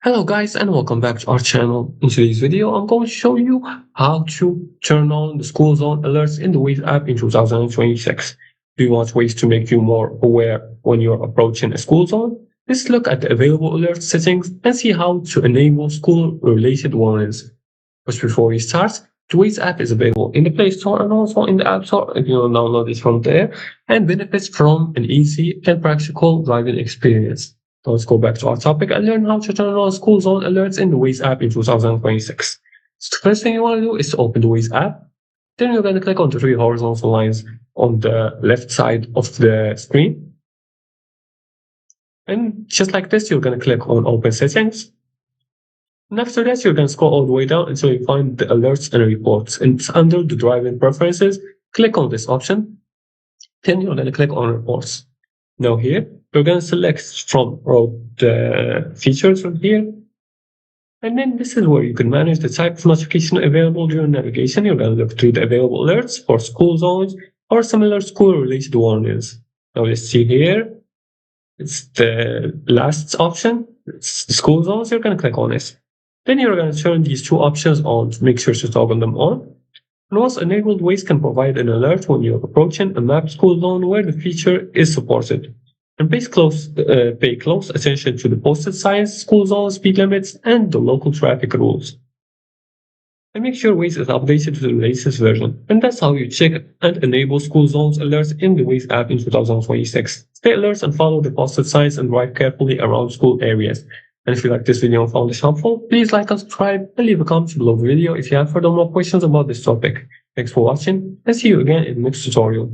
Hello guys and welcome back to our channel. In today's video, I'm going to show you how to turn on the school zone alerts in the Waze app in 2026. Do you want ways to make you more aware when you're approaching a school zone? Let's look at the available alert settings and see how to enable school-related warnings. But before we start, the Waze app is available in the Play Store and also in the App Store if you download it from there and benefits from an easy and practical driving experience. So let's go back to our topic and learn how to turn on school zone alerts in the Waze app in 2026. So the first thing you want to do is to open the Waze app. Then you're going to click on the three horizontal lines on the left side of the screen. And just like this, you're going to click on Open Settings. And after that, you're going to scroll all the way down until you find the alerts and reports. And under the driving preferences, click on this option. Then you're going to click on Reports. Now here, you're going to select from the features from here. And then this is where you can manage the type of notification available during navigation. You're going to look through the available alerts for school zones or similar school-related warnings. Now let's see here. It's the last option. It's the school zones. You're going to click on it. Then you're going to turn these two options on to make sure to toggle them on. And once enabled, Waze can provide an alert when you're approaching a mapped school zone where the feature is supported. And pay close attention to the posted signs, school zones, speed limits, and the local traffic rules. And make sure Waze is updated to the latest version. And that's how you check and enable school zones alerts in the Waze app in 2026. Stay alert and follow the posted signs and drive carefully around school areas. And if you like this video and found it helpful, please like and subscribe and leave a comment below the video if you have further more questions about this topic. Thanks for watching and see you again in the next tutorial.